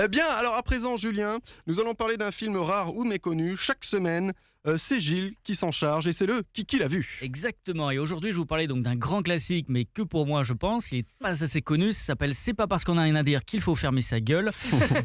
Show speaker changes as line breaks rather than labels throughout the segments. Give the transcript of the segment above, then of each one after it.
Bien, alors à présent, Julien, nous allons parler d'un film rare ou méconnu. Chaque semaine, c'est Gilles qui s'en charge et c'est le Kiki l'a vu.
Exactement, et aujourd'hui je vous parlais donc d'un grand classique, mais que pour moi je pense, il n'est pas assez connu, ça s'appelle C'est pas parce qu'on a rien à dire qu'il faut fermer sa gueule.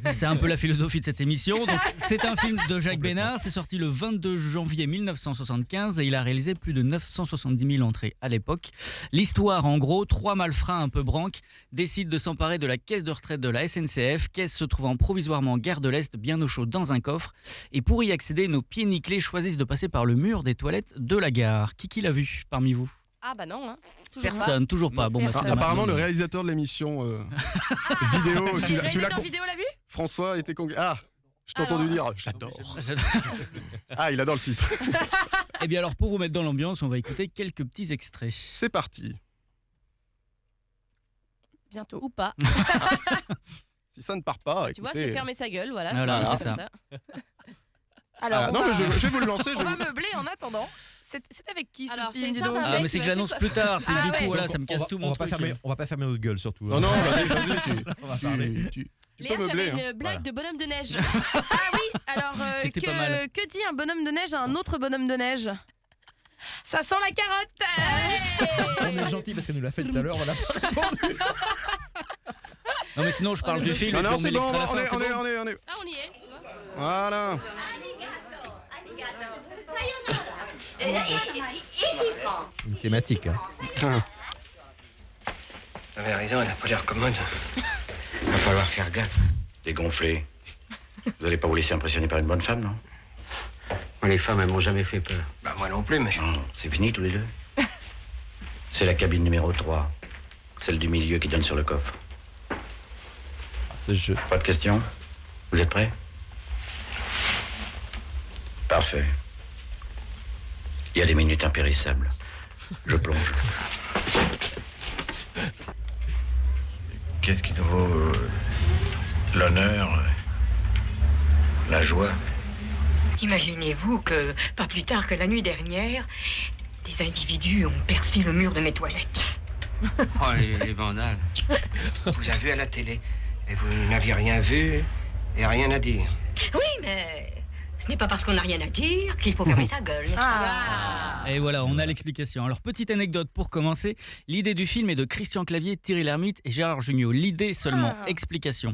C'est un peu la philosophie de cette émission. Donc, c'est un film de Jacques Bénard, c'est sorti le 22 janvier 1975 et il a réalisé plus de 970 000 entrées à l'époque. L'histoire en gros, 3 malfrats un peu branques décident de s'emparer de la caisse de retraite de la SNCF, caisse se trouvant provisoirement gare de l'Est, bien au chaud dans un coffre, et pour y accéder, nos pieds nickelés choisissent de passer par le mur des toilettes de la gare. Qui l'a vu parmi vous?
Ah bah non, hein.
Personne, toujours pas. Bon, bah, c'est
Apparemment, le
dommage.
réalisateur de l'émission vidéo, tu l'as
vidéo, l'a vu?
François était Ah, je t'ai entendu dire j'adore. Ah, il adore le titre.
Eh bien alors, pour vous mettre dans l'ambiance, on va écouter quelques petits extraits.
C'est parti.
Bientôt. Ou pas.
Si ça ne part pas,
Tu vois,
écoutez...
c'est fermer sa gueule, voilà.
Voilà,
c'est
c'est
comme
ça.
Alors,
non, mais je vais vous le lancer.
on va meubler en attendant. C'est avec qui
Alors,
ce
c'est
film,
une
dis
histoire
donc
d'un
Ah,
mec
mais c'est
qui
que j'annonce plus tard. C'est
Ah
du coup,
ouais.
voilà,
Donc,
ça me casse tout mon truc.
on va pas fermer notre gueule surtout.
Non, vas-y,
On va parler.
tu
Léa,
peux meubler.
j'avais
Hein.
une blague de bonhomme de neige. Ah oui, alors
C'était pas mal.
que dit un bonhomme de neige à un autre bonhomme de neige? Ça sent la carotte.
On est gentil parce qu'elle nous l'a fait tout à l'heure. Voilà.
Non, mais sinon, je parle du film.
Non,
et puis
non,
on
c'est
met
bon,
l'extrait à la fin,
on
c'est
est.
bon.
Ah, on y est.
Voilà.
Une thématique. Hein.
Vous avez raison, elle a pas l'air commode. Il va falloir faire gaffe.
Dégonflé. Vous allez pas vous laisser impressionner par une bonne femme, non?
Moi, les femmes, elles m'ont jamais fait peur. Bah, moi non plus, mais...
Non, c'est fini tous les deux. C'est la cabine numéro 3. Celle du milieu qui donne sur le coffre.
Ce jeu.
Pas de questions? Vous êtes prêts? Parfait. Il y a des minutes impérissables. Je plonge.
Qu'est-ce qui nous vaut l'honneur, la joie?
Imaginez-vous que, pas plus tard que la nuit dernière, des individus ont percé le mur de mes toilettes.
Oh, les vandales. Vous avez vu à la télé, et vous n'aviez rien vu et rien à dire.
Oui, mais ce n'est pas parce qu'on n'a rien à dire qu'il faut fermer sa gueule, n'est-ce pas?
Et voilà, on a l'explication. Alors, petite anecdote pour commencer. L'idée du film est de Christian Clavier, Thierry Lhermitte et Gérard Jugnot. L'idée seulement, explication.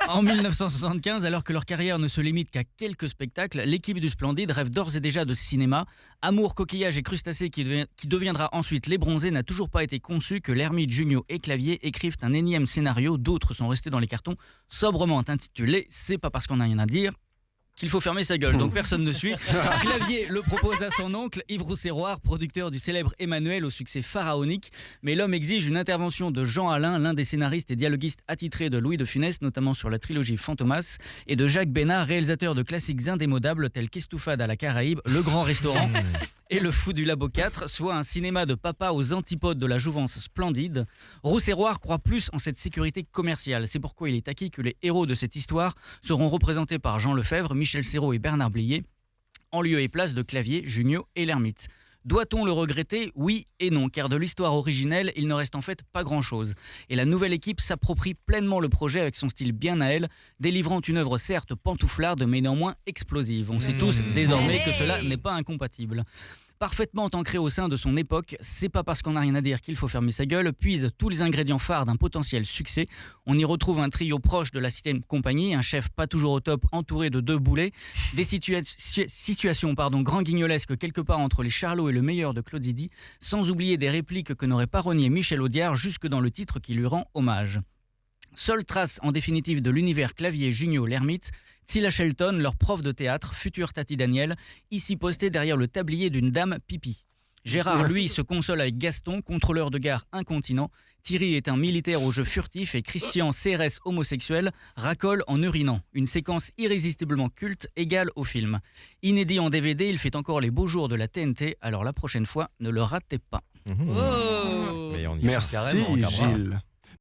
En 1975, alors que leur carrière ne se limite qu'à quelques spectacles, l'équipe du Splendide rêve d'ores et déjà de cinéma. Amour, coquillage et crustacés qui deviendra ensuite Les Bronzés n'a toujours pas été conçu que Lhermitte, Jugnot et Clavier écrivent un énième scénario. D'autres sont restés dans les cartons, sobrement intitulé « C'est pas parce qu'on n'a rien à dire ». Qu'il faut fermer sa gueule, donc personne ne suit. Clavier le propose à son oncle, Yves Rousserroir, producteur du célèbre Emmanuel au succès pharaonique. Mais l'homme exige une intervention de Jean Alain, l'un des scénaristes et dialoguistes attitrés de Louis de Funès, notamment sur la trilogie Fantomas, et de Jacques Bénard, réalisateur de classiques indémodables tels qu'Estoufade à la Caraïbe, Le Grand Restaurant et Le Fou du Labo 4, soit un cinéma de papa aux antipodes de la jouvence splendide. Rousserroir croit plus en cette sécurité commerciale. C'est pourquoi il est acquis que les héros de cette histoire seront représentés par Jean Lefebvre, Michel Serrault et Bernard Blier, en lieu et place de Clavier, Jugnot et Lhermitte. Doit-on le regretter? Oui et non, car de l'histoire originelle, il ne reste en fait pas grand-chose. Et la nouvelle équipe s'approprie pleinement le projet avec son style bien à elle, délivrant une œuvre certes pantouflarde, mais néanmoins explosive. On sait tous désormais que cela n'est pas incompatible. Parfaitement ancré au sein de son époque, C'est pas parce qu'on n'a rien à dire qu'il faut fermer sa gueule, puise tous les ingrédients phares d'un potentiel succès. On y retrouve un trio proche de la 6ème compagnie, un chef pas toujours au top entouré de 2 boulets, des situations grand guignolesques quelque part entre les Charlots et le meilleur de Claude Zidi, sans oublier des répliques que n'aurait pas renié Michel Audiard jusque dans le titre qui lui rend hommage. Seule trace en définitive de l'univers Clavier, Jugnot, Lhermitte, Tila Shelton, leur prof de théâtre, future Tati Daniel, ici postée derrière le tablier d'une dame pipi. Gérard, lui, se console avec Gaston, contrôleur de gare incontinent. Thierry est un militaire au jeu furtif et Christian, CRS homosexuel, racole en urinant. Une séquence irrésistiblement culte égale au film. Inédit en DVD, il fait encore les beaux jours de la TNT, alors la prochaine fois, ne le ratez pas.
Mais on y va
Merci
carrément, Cabra.
Gilles.